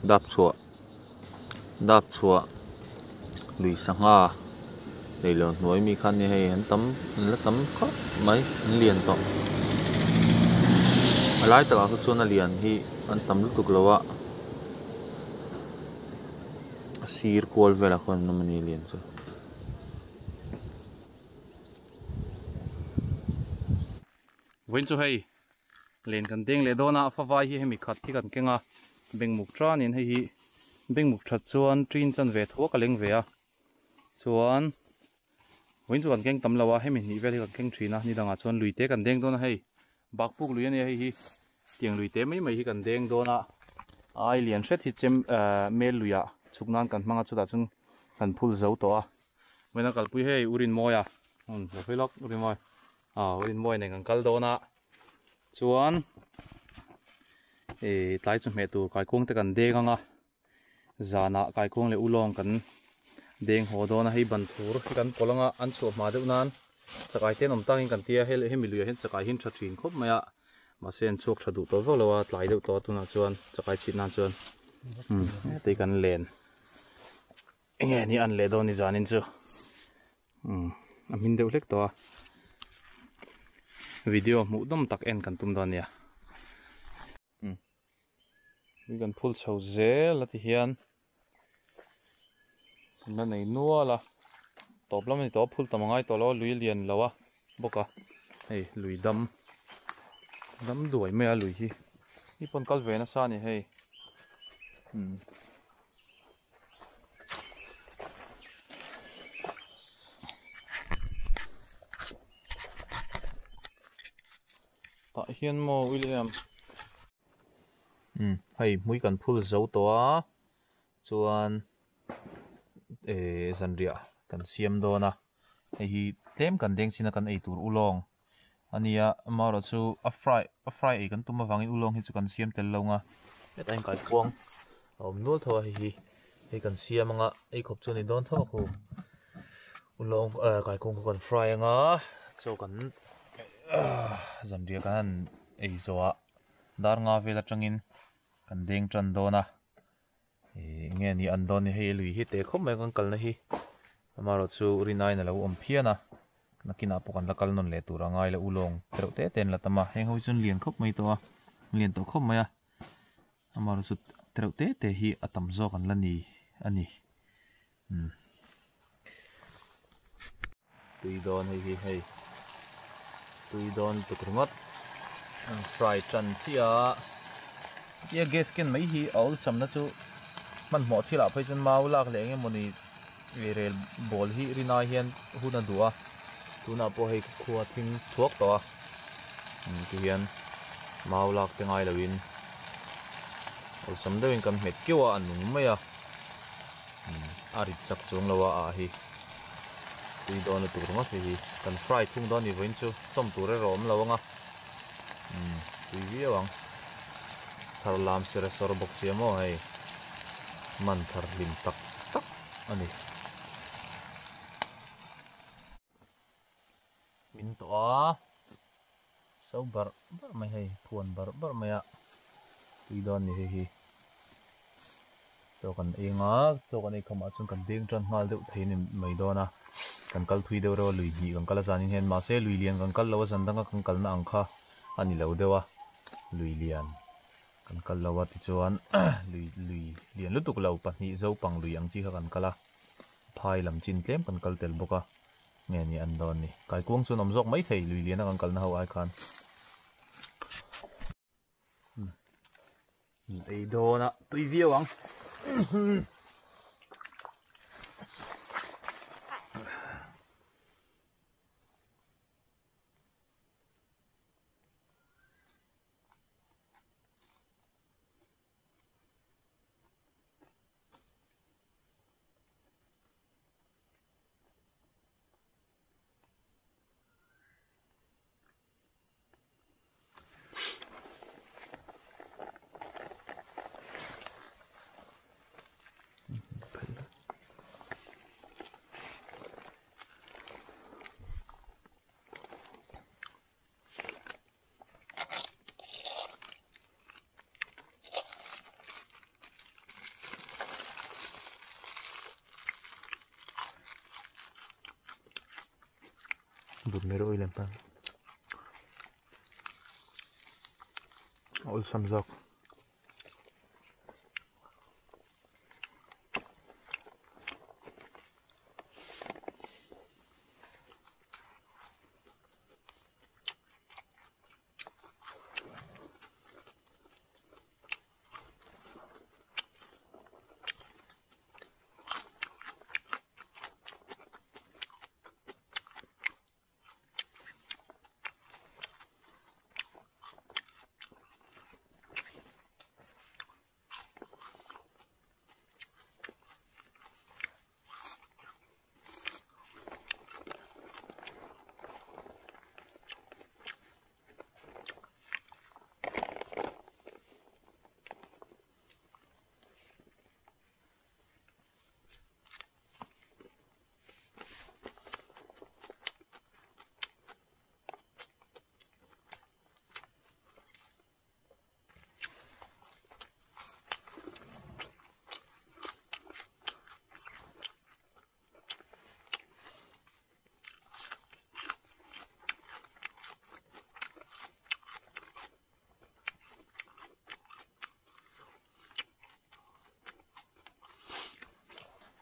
đáp chua lùi sang ha để lợn nuôi mi khăn như hay hắn tắm có mấy liền to lái tất cả các số liền hi hắn tắm lúc tục lâu á sir call về là con nó mình liền chứ When to hay len kan ding le dona fa vai hi hemi khat thi kan kenga beng muk tran in hi beng muk that chuan trin chan ve tho ka leng ve a chuan when to kan keng tam lawa hemi ni ve kan keng thina ni danga chuan luite kan deng dona hei bakpuk lui ani hi tiang luite mai hi kan deng dona ai lian hret hi chem mel luya chuknan kan hmanga chuta chun kan phul zo to a mena kalpui hei urin moya felok urin moy urin moy nei kan kal dona chuan tlai chu me tur kai kung te kan deng anga zana kai kung le ulong kan deng ho dona hei ban thur kan polanga an chu ma deuh nan chakai ten om tangin kan tia hel hemi luya hen chakai hin thathin khop maya ma sen chok thadu to zo lawa tlai deuh to tuna chuan chakai chit nan chuan te kan len nge ni an le do ni zanin chu amin deuh hlek to video mu dom tak en kan tum don ya mi kan phul chho zel ati hian na nei nuala toplam ni to phul tamangai to lo lui lian lawa boka hei lui dam duai me a lui hi pon kal ve na sa ni hei ta hian mo William hei mui kan phul zo to a chuan zanria kan siam dona hei tlem kan deng sina kan ei tur ulong ania maro chu a fry ei kan tuma wangin ulong hi chu kan siam tel longa hetain kai puang om nual tho hei kan siam anga ei khop chu ni don tho ko ulong kai kung kan fry anga chu kan zanria kan ei zoa dar nga vela tangin kan deng tran dona nge ni an don ni hei lui hi te khop mai kan kal na hi amaro chu rinai na lo om phiana nakina pokan la kal non le tura ngai le ulong pero te ten la tama heng hoi chun lian khop mai to a lian to khop mai a amaro chu pero te hi atam zo kan la ni ani tui don hei tui don tukringot fry chan chia ya gas ken mai hi all sam na chu man mo thila phai chun mau lak le nge moni rel bol hi rina hian huna duwa tuna po hei khuwa thing thuak to ti hian mau lak te ngai lawin all sam deuhin kan met kiwa anung mai a arit sak chung lawa a hi tui don tu ronga hi kan fry thung don ni voin chu som tur rom lawanga tui vi awang thar lam sere sor bok chiamo hei man thar lim tak ani min to so bar mai hei phuan bar maya tui don ni hi to kan enga to kan ei khama chung kan ding tran ngal deuh thein mai dona kan kal thui deuh ro lui hi kan kala zanin hen ma se lui lian kan kal lawa zandanga kan kal na angkha ani lo dewa lui lian kan kal lawa ti chuan lui lian lutuk lo pahni zo pang lui ang chi kha kan kala phai lam chin tlem kan kal tel boka nge ni an don ni kai kuang chu nom jok mai thei lui lian kan kal na ho ai khan ei dona tui viawang bút mê rồi lên ta ôi xăm dọc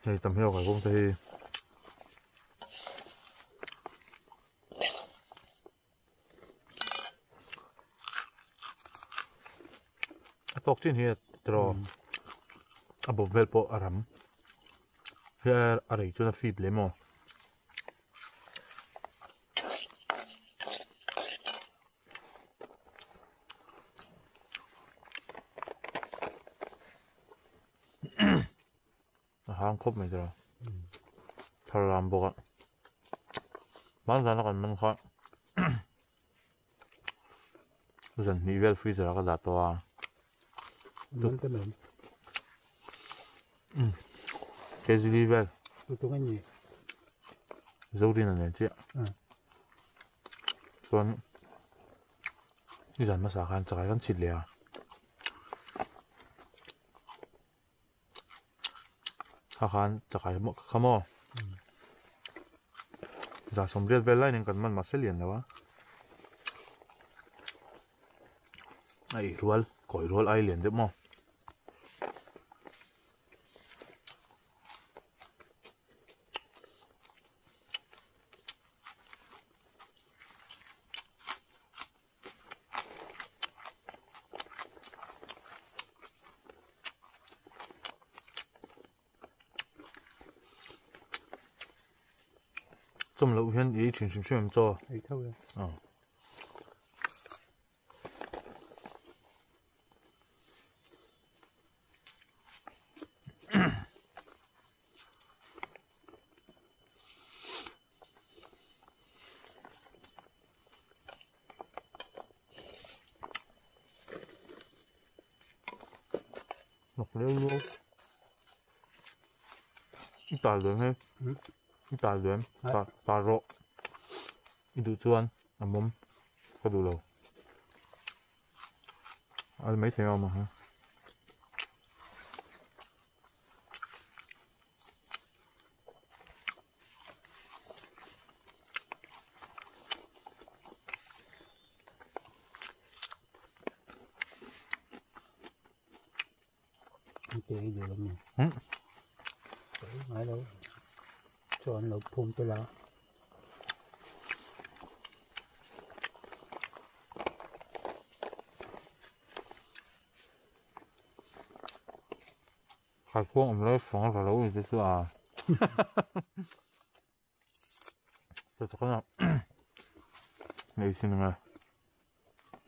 này tầm heo phải không thì tóc trên here draw above vel po aram here arai chu na fi blemo hang khop mai draw tharam boga man zana kan man kha zan ni vel freezer ka da to a đúng cái nệm cái gì vậy tôi cái gì dấu đi là này chứ còn đi dàn mà xả khan trái con thịt lẻ khan trái một khăm ô giờ xong riết về lại nên cần mình mà sẽ liền đâu á ai rual coi rual ai liền được không trong lẩu hiện ý chuyển cho ấy thôi một liêu luôn tả lớn hay tả lớn tả rộ itu chuan mum ka du lo al mấy thèo mà ha cái gì lắm nhỉ máy đâu cho anh lục phun tôi là khai quang om lấy phẳng ra lâu thì chứ à tôi chắc là này xin nghe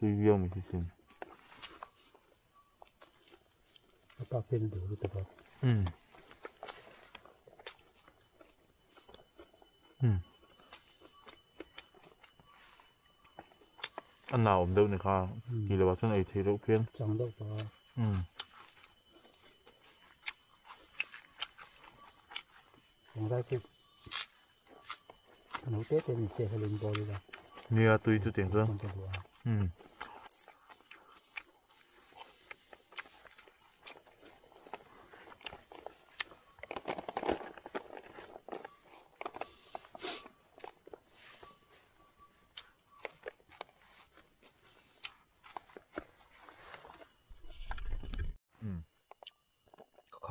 review mình xin ta phên đủ rồi tập anh nào om đâu này kha thì là bảo cho này thì đâu phiên chẳng đâu có còn ra cái nấu tết thì mình sẽ phải lên bò đi ra nia tùy cho tiền cơ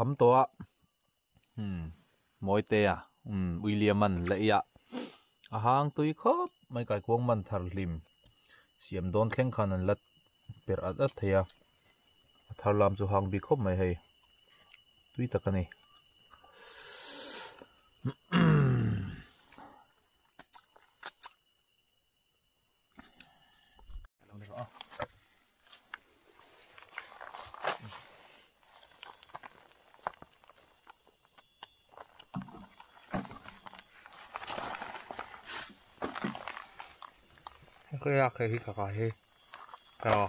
khám to mỗi tê à William man lấy ya hang tui khop mai kai kuang man thar lim siam don thleng khan an lat per at theya thar lam chu hang bi khop mai hei tui takani cái rác cái cả cái hết rồi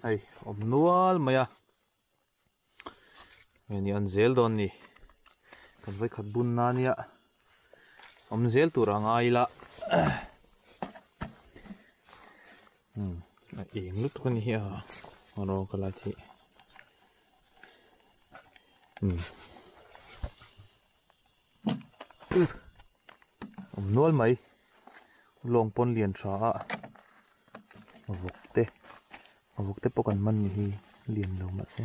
ai nual maya ni an zel don ni kan vai khat bun na nia zel tur angai la eng lut kon hi a ro kala thi nual mai long pon lian tha vok te pokan man ni hi lian lo ma se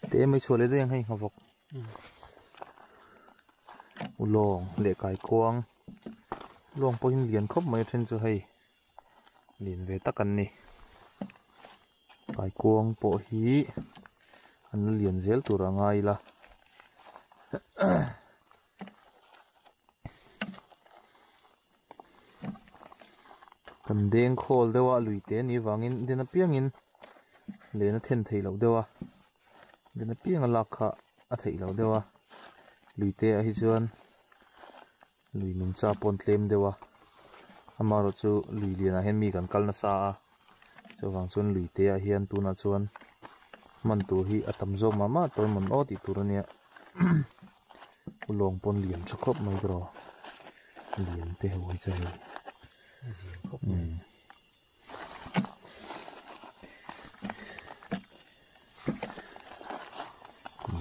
te mai chole de yang hei vok ulong le kai kuang long pon lian khop mai then chu hei lian ve takan ni kai kuang po hi an lian zel tur angai la kan deng khol dewa lui te ni wangin dena piangin lena then thei lo dewa dena pianga lakha a thei lo dewa lui te a hi chuan lui nun cha pon tlem dewa amaro chu lui lian a hen mi kan kalna sa a chawang chuan lui te a hian tuna chuan man tur hi atam zo mama toy mon o ti turania ulong pon lian thakop mai dro lian te hoi chai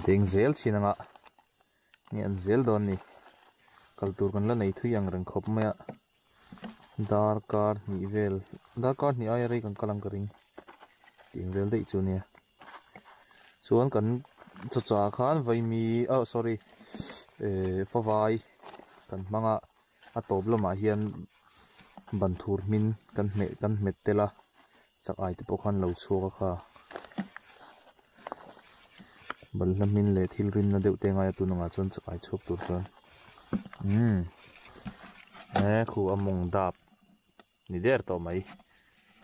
deng zel chinanga ni an zel don ni kaltur kan la nei thu yang rang khop maya dar kar ni ai rei kan kalang karing ting vel dei chu nia chuan kan cha khan vai mi sorry fawai kan manga a top lama hian ban thur min kan met tela chak ai te pokhan lo chuka kha bal lamin le thil rin na deuh te ngai tu nanga chon chak ai chuk tur chon khu among dap ni der to mai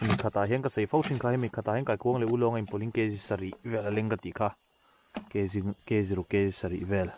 mi khata hian ka sei fo thin kha mi khata hian kai kuang le ulong in polling ke sari vel lenga ti kha ke zero ke sari vel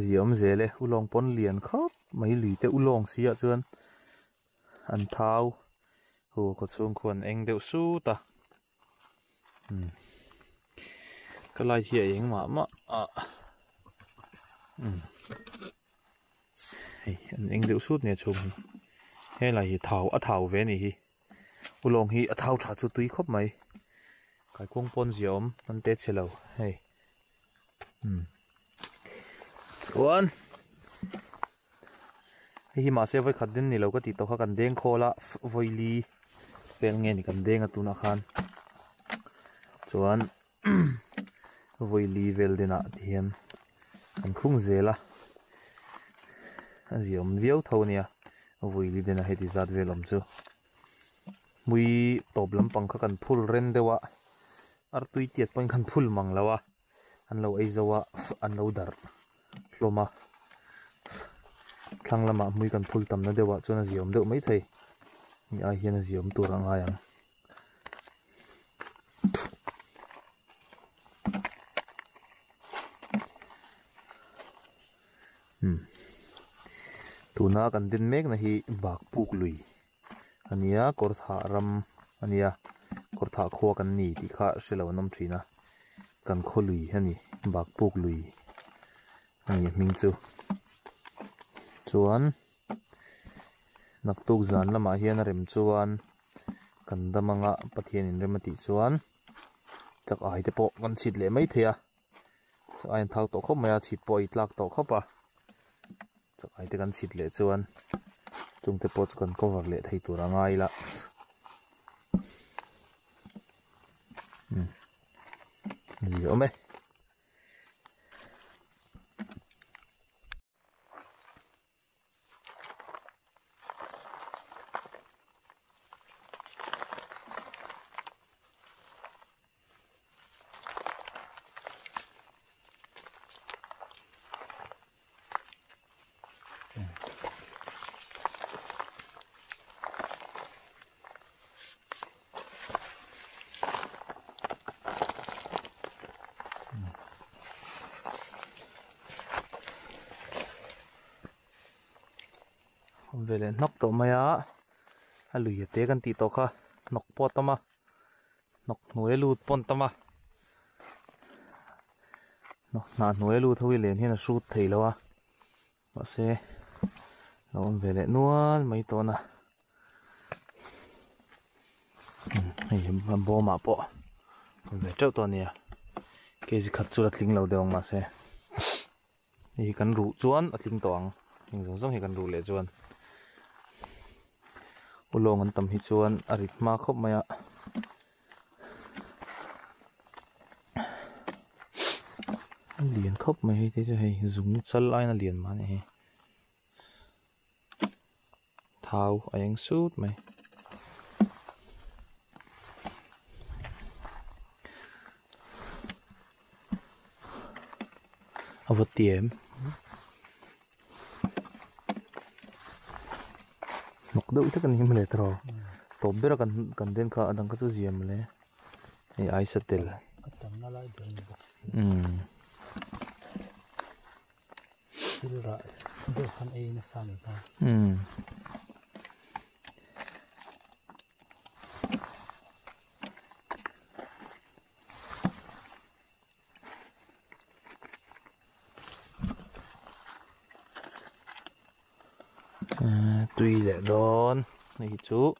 ziom zele ulong pon lian khop mai lui te ulong sia chuan an thau hu ko chung khuan eng deuh su ta kalai hi eng ma hei an eng deuh sut ne chung he lai hi thau ve ni hi ulong hi a thau tha chu tui khop mai kai kong pon ziom an te chelo hei chuan hi ma se voi khat din ni lo ka ti to kha kan deng khola voi li pel nge ni kan deng atuna khan chuan voi li vel dena thiam kan khung zela aziom viau tho nia voi li dena heti zat velom chu mui top lam pang kha kan phul ren dewa ar tui tiat pang kan phul mang lawa an lo ei zowa an lo dar hloma thlang lama mui kan phul tam na dewa chuna ziom deuh mai thei ni a hian a ziom tur anga yang tuna kan din mek na hi bak puk lui ania kor tha ram ania kor tha kho kan ni ti kha selo nom thina kan kho lui hani bak puk lui ani ming chu chuan nak tuk zan lama hian a rem chuan kan damanga pathian in remati chuan chak ai te po kan chhit le mai thea chak ai thak to khop maya chhit po itlak to khopa chak ai te kan chhit le chuan chung te po chu kan cover le thei tur angai la gì ôm ấy về lên nóc tổ mày á hay lùi téกันตีโตค่ะนกปอตมา nọc nuôi lụt pon tama nà nuôi lụt thôi liền hiện là sút thấy lâu à mà xe nó về lại nuôi mấy to nè này làm bò mà bò về trâu to nè cái gì khát chuột linh lâu đều mà xe thì cần rủ chuan ở linh toang hình giống thì cần rủ lệ chuan ulong an tam hi chuan arit ma khop maya liền khop mai thế chứ hay dùng chân ai là liền mà này thao anh sút mày ở vật tiệm mặc đôi tất cả những mày trò tổ biết là cần đến cả đang có thứ gì mà lấy thì ai sẽ tiền lại được con e nó sao được không tuy lệ đón này chú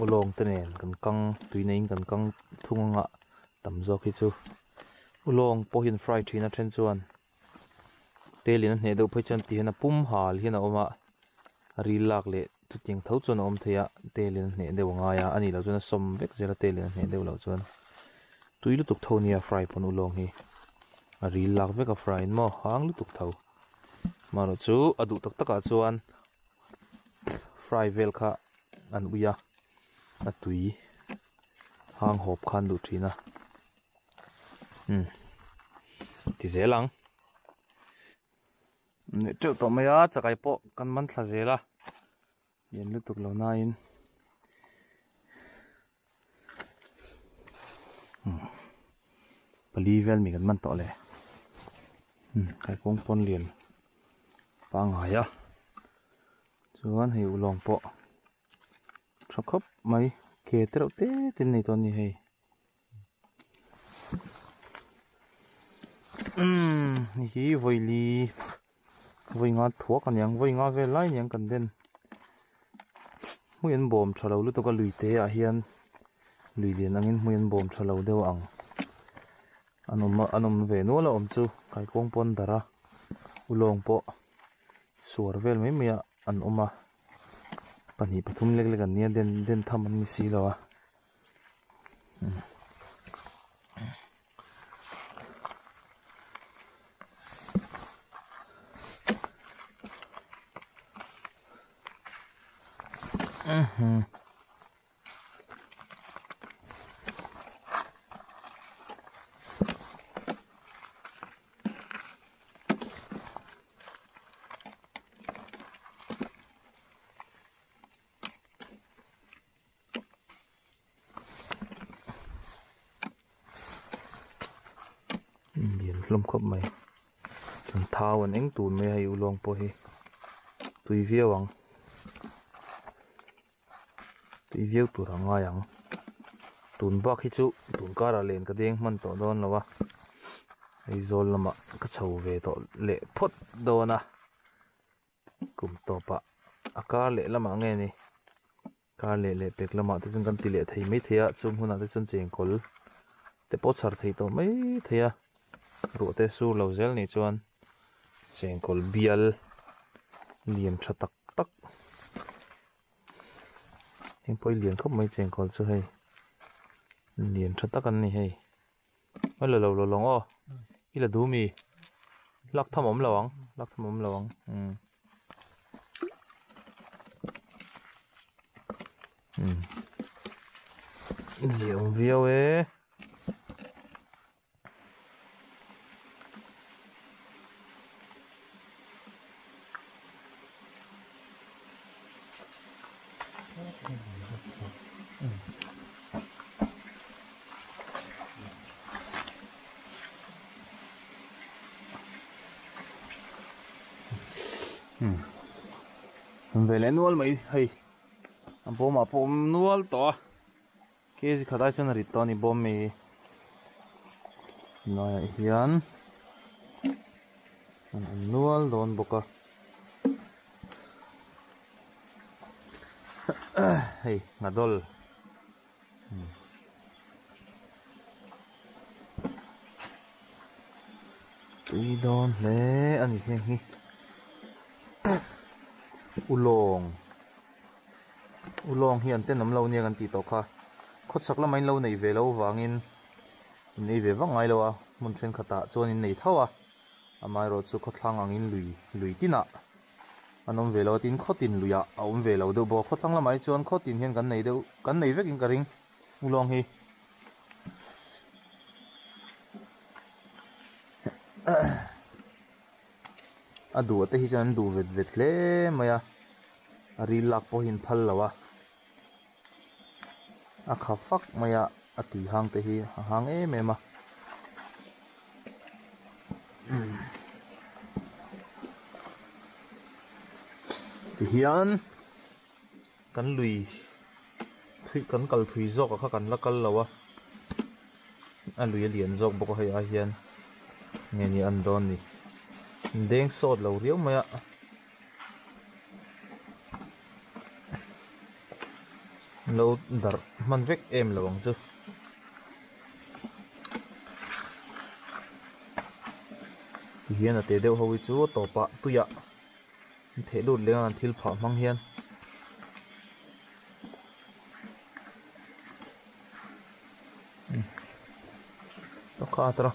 ulong tên này cần căng tuy này cần căng thung ngạ tầm gió khi chú ulong pohin fry chi na chen chuan telin ne do phai chan ti na pum hal hi na oma ri lak le chu ting thau chon om theya telin ne de wanga ya ani lo chuna som vek zela telin ne de lo chuan tui lu tuk thonia fry pon ulong hi ri lak vek a fry mo hang lu tuk thau maro chu adu tak taka chuan fry vel kha an uya a tui hang hop khan du thina ti zelang ne treu to maya chakai po kan man thla zela yen lu tuk lo na in pali vel mi kan man to le kai kong pon lien pa ngaya chuan hei ulong po thakop mai ke treu te tin nei ton ni hei ni hi voili voi nga thuak kan yang voi nga ve lai yang kan den muin bom thalo lu to ka lui te a hian lui lian angin muin bom thalo deu ang anom ve no la om chu kai kong pon dara ulong po suar vel mai mia an oma pani pathum lek lek an nia den tham an mi si lawa lom khop mai thao an eng tun mai hay ulong po hi tui viewang tui view tur anga yang tun bak hi chu tun kara len ka ding man to don lawa ei zol lama ka chho ve to le phot dona kum to pa aka le lama nge ni ka le pek lama te chung kan ti le thei mai thea chum huna te chun cheng kol te pot sar thei to mai thea ro te su lo zel ni chuan cheng kol bial liam tha tak tak heng poi lian khop mai cheng kol chu hei lian tha tak an ni hei mai lo long o ila du mi lak tham om lawang diệu viêu ấy về lên nuôi mấy hay bố mà bố nuôi to cái gì khá đại chân là to ni bố mày nói hiền nuôi đón bố hey ngadol tui don le ani hi ulong hian ten nam lo nia kan ti to kha khot sak la main lo nei ve lo wangin nei ve wangai lo a mun thren khata chuan in nei thawa amai ro chu khotlang angin lui tina anom ve lo tin khotin luya aum ve lo do bo khotlang la mai chuan khotin hian kan nei vekin ka ring ulong hi adu ate hi chan du vet hle maya ari lak po hin phal lawa a kha fak maya ati hang te hi hang e mema ti hian kan lui thui kan kal thui zok kha kan la kal lawa a lui lian zok boko hai a hian nge ni an don ni deng sot lo riau maya lo dar man vek em lawang chu hian ate deuh howi chu topa tuya the lut le an thil pha mang hian to kha tra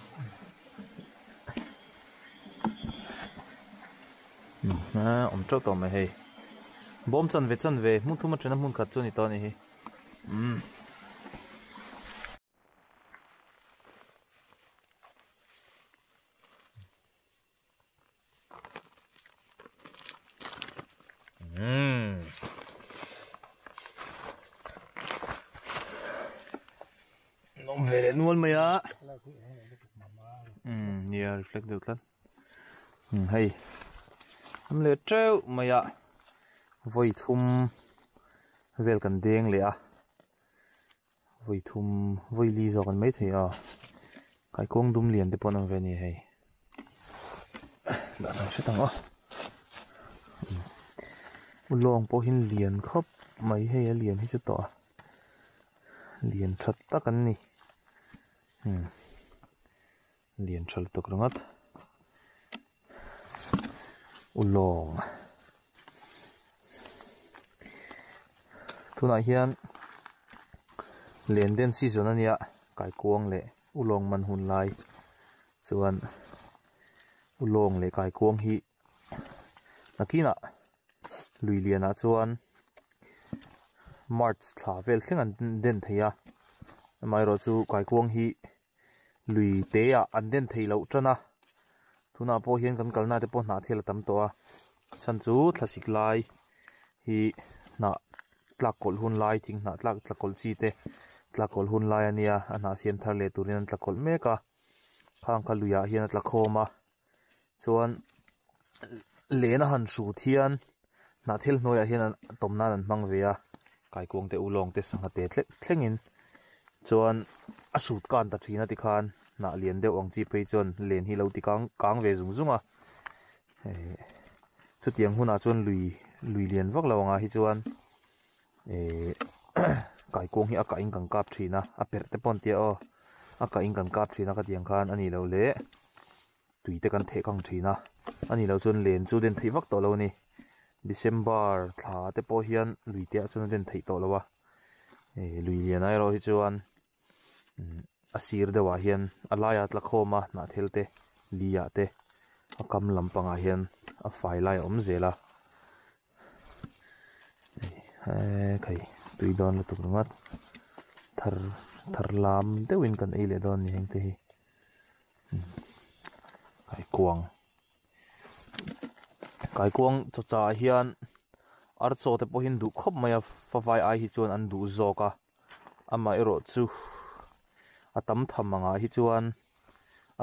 om trâu to mày hay bom chân về muốn thu mất trên muốn cắt cho ni to này nó về đến luôn mày á yeah reflect được lắm hay am le treo maya voi thum vel kan deng le a voi li zo kan mai the a kai kong dum lian te pon am ve ni hei da na se tang o ulong po hin lian khop mai hei a lian hi chu to lian that tak an ni lian thal tok rangat ulong tuna hian len den season ania kai kuang le ulong man hun lai chuan ulong le kai kuang hi nakina lui liana chuan march thla vel thling an den theia mai ro chu kai kuang hi lui te a an den thei lo trana tuna po hian kan kalna te po na thela tam to a chan chu thlasik lai hi na tlakol hun lai thing na tlakol chi te tlakol hun lai ania ana siam thar le turin an tlakol meka khang kha luya hian atla khoma chuan lena han su thian na thil hnuaiah hian an tomna an hmang ve a kai kuang te ulong te sangha te thlengin chuan a sut kan ta thina ti khan na lian deuh ang chi phei chuan len hi lo ti kang ve zung zunga chu tiang huna chuan lui lian vak lo anga hi chuan kai kuang hi a ka in kan kap thina a per te pon tia o a ka in kan kap thina ka tiang khan ani lo le tui te kan the kang thina ani lo chuan len chu den thei vak to lo ni December thla te po hian lui te chuan den thei to lo wa lui lian ai ro hi chuan a sir dewa hian alaya tla khoma na thelte liya te a kam lampanga hian a fai lai om zela kai tui don la tukngat thar lam deuin kan ei le don ni heng te hi kai kuang cho cha hian ar cho te po hin du khop maya fa vai ai hi chuan an du zoka ama ero chu atam thamanga hi chuan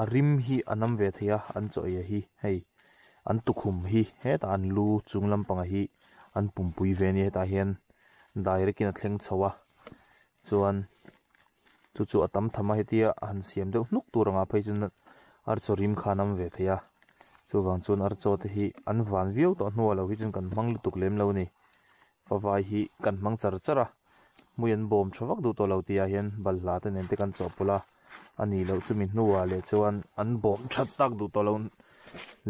a rim hi anam ve thia an choya hi hei an tukhum hi he ta an lu chunglam panga hi an pumpui ve ni ta hian direct in a thleng chowa chuan chu atam thama he tia an siam deuh hnuk turanga phei chun ar cho rim khanam ve thia chuwang chun ar cho te hi an van viau to hnuwa lo hi chun kan hmang lutuk lem lo ni pawai hi kan hmang chara muyan bom thawak du to lo tia hian balhla te nen te kan chaw pula ani lo chumi hnuwa le chuan an bom that tak du to lo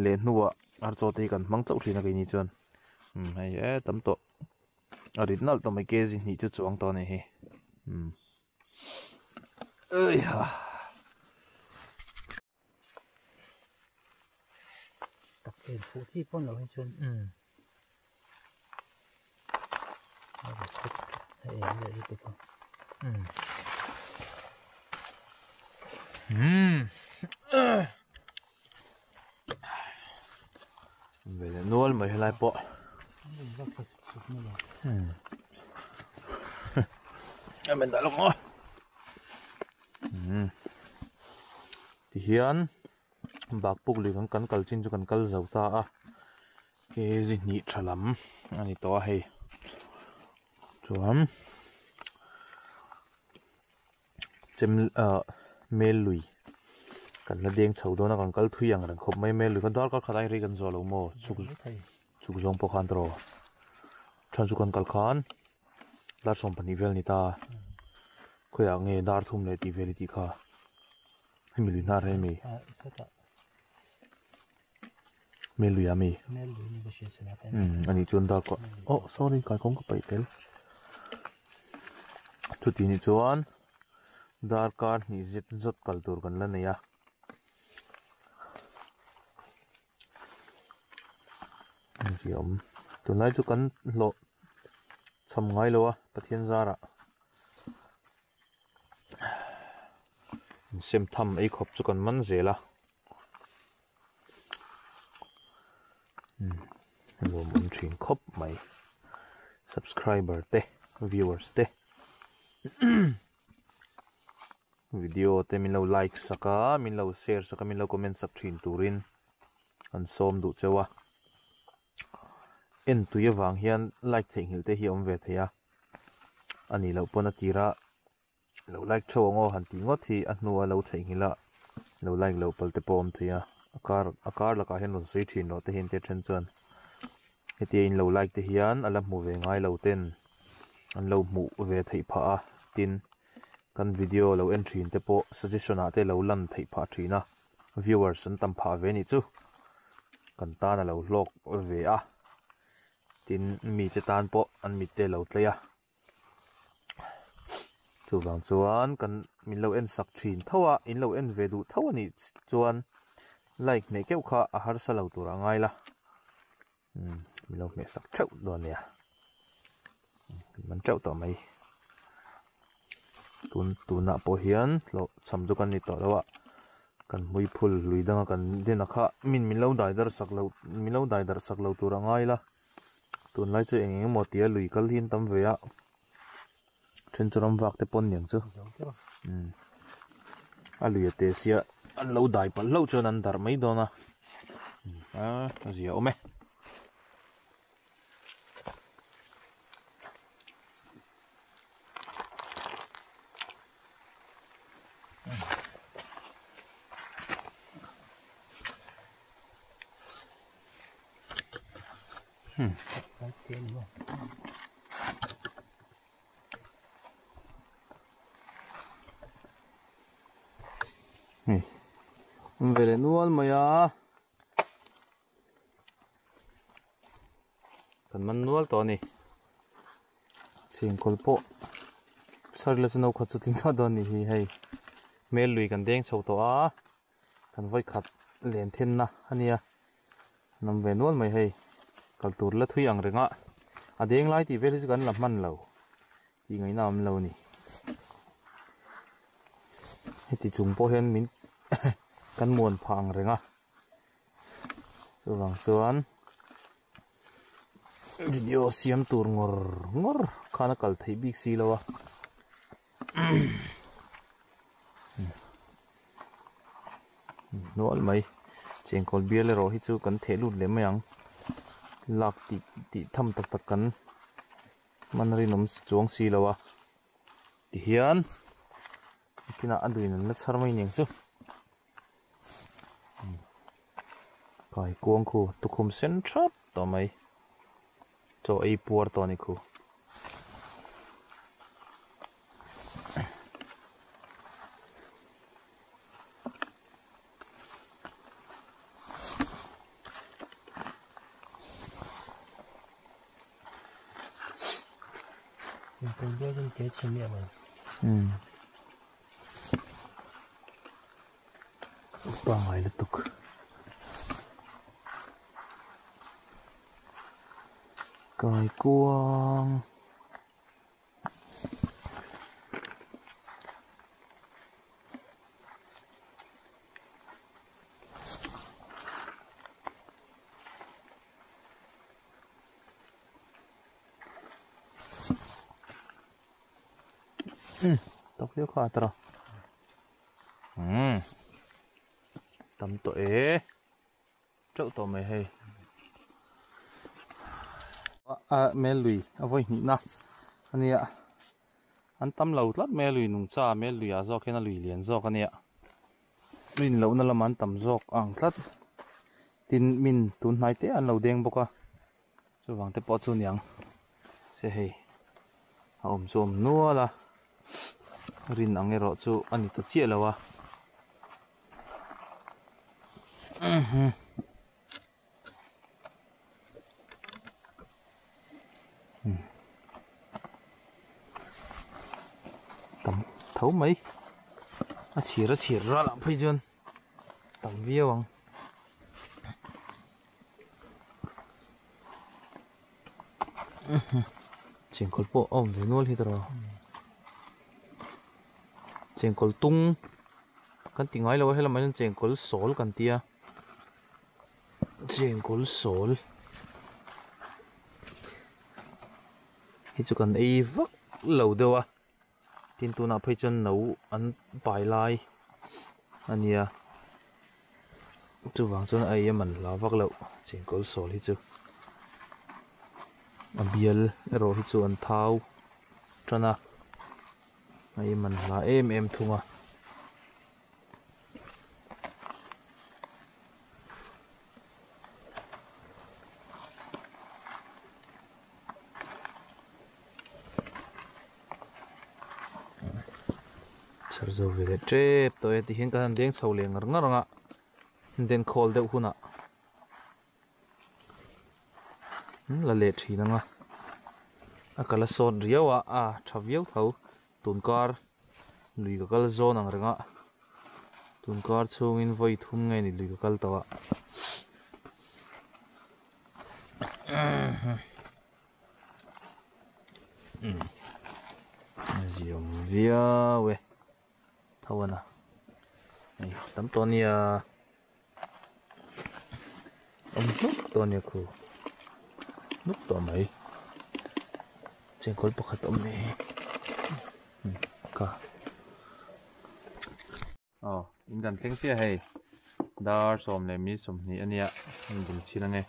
le hnuwa ar cho te kan hmang chau thina ke ni chuan hei tam to original to mai ke ji ni chu chuang to ne hi ơi ha tập tiền phụ chi con lẩu hay chun hay vậy đi con về là nuôi mấy lại bộ mình đã lúc rồi thì hiền bạc bục lì con cắn chin cho con cắn dầu ta à cái gì nhị trả lắm anh to hay chuẩn chim mê lùi cần là điên sầu đó nó còn cắn thui rằng không mấy mê lùi con đó có khả năng riêng rồi luôn mò chụp giống bọc khăn rồi cho con cắn khăn là xong phần nivel này ta khơi à nghe đar thum này thì về thì kha hay mình na hay mi mê lùi à mi anh ấy chọn đar có sorry cái con có bảy tel chút thì chọn đar card ni zet zot kaltur kan la này à gì ông tụi này chú cần lộ chăm ngay lo à bắt thiên gia ra xem thăm ấy khop chú cần mắn dễ là mua muốn chuyển khop mày subscriber te viewers te video te min lo like saka min lo share saka min lo comment sak thin turin an som du chewa en tuya wang hian like thing hil te hi om ve thea ani lo pona tira lo like thongo han ti ngot hi a hnuwa lo thei hila lo like lo pal te pom thea akar la ka hen lo sei thin no te hin te then chuan heti in lo like te hian ala mu ve ngai lo ten an lo mu ve thei pha a tin kan video lo entry te po suggestion ate lo lan thei pha thina viewers an tam pha ve ni chu kan ta na lo log ve a tin mi te tan po an mi te lo tleya chu wang chuan kan min lo en sak thin thawa in lo en ve du thawa ni chuan like ne keu kha a har sa lo tura ngai la mi lo me sak thau do ne man trau to mai tun na po hian lo samdu kan ni to lawa kan mui phul lui danga kan dena kha min lo dai dar sak lo tura ngai la tun lai chu eng mo tia lui kal hin tam ve a then churam wak te pon niang chu a lui te sia ăn lâu đài bẩn lâu cho ăn đar mấy đó na gì ôm ấy Cái tiền luôn. về lên nuôi mày à cần mình nuôi to nè xin call po sao lại nó khó chịu tính đó nè hay mẹ lùi cần đen sầu to à cần vay khát liền thiên na anh à nằm về nuôi mày hay cần tụt là thui ăn rồi ngã à đen lại thì về thì cần làm man lâu thì ngày nào làm lâu nè thì chúng po hen mình cần muôn phẳng rồi ngã rồi vàng video siam tur ngor khana kal thei big si lawa nol mai cheng kol bial le ro hi chu kan the lut le mayang lak ti tham tak tak kan manari nom chuang si lawa ti hian kina aduin na char mai ning chu kai kuang khu tukhum sen thap to mai cho ai puar to ni khu Mình tôi biết cái kế chiếm địa rồi. ba ngai le tuk kai kuang tóc liêu khá tao tầm tuổi trâu tổ mày hay mẹ lùi voi nhị na anh ạ anh tâm lâu lắm mẹ lùi nung cha mẹ lùi à do cái nó lùi liền do cái này lùi lâu nó làm anh tầm giọt ăn lắm tin mình tuần này thế anh lâu đen bốc à cho vàng thế bỏ cho nhang sẽ hay ôm zoom nua là rin ang ero chu ani to chia lawa tầm thấu mấy nó chỉ ra làm phi chân tầm viêu ang chèn cột bộ ôm về nuôi thì rồi chèn cột tung kan ti ngai lo hela mai chèn cột sol kan tia chèn cột sol hi chu kan ei vak lo dewa tin tu na phei chân nấu an pai lai ania chu wang chon ai man la vak lo chèn cột sol hi chu bial ro hi chu an thau trana ai man la em thunga char zo ve trep to e ti hin kan deng chho le ngar nga den khol deuh huna la le thina nga akala son riawa a thaviau thau tunkar lui ka kal zone ang renga tunkar chungin voi thum ngai ni lui ka kal tawa ziom via we thawana ai tam tonia tonia khu nuk to mai cheng kol pakhat om ni ka in kan thleng sia hei dar som le mi som ni ania in bul china nge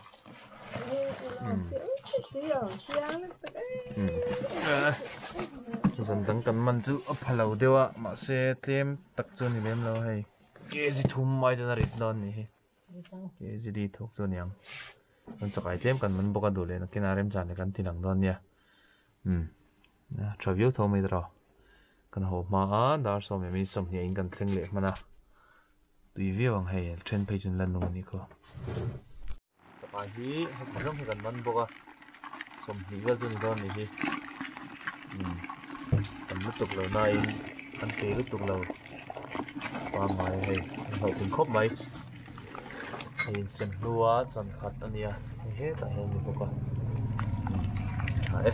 dần dần cần man chu a phalo dewa ma se tlem tak chu ni lem lo hei ke ji thum mai da rit don ni he ke ji di thok chu niang man chakai tlem kan man boka du le na kinarem chan le kan tinang don nia na traview tho mai dro kan ho ma a dar som mi som ni in kan thleng le mana tui viau ang hei trend page in lan no ni ko chakai hi kan kan man boka som hi ga jun don ni hi kan lu tuk lo nai kan te lu tuk lo qua mai hei ho sin khop mai hei sen lua chan khat ania he ta he ni boka hai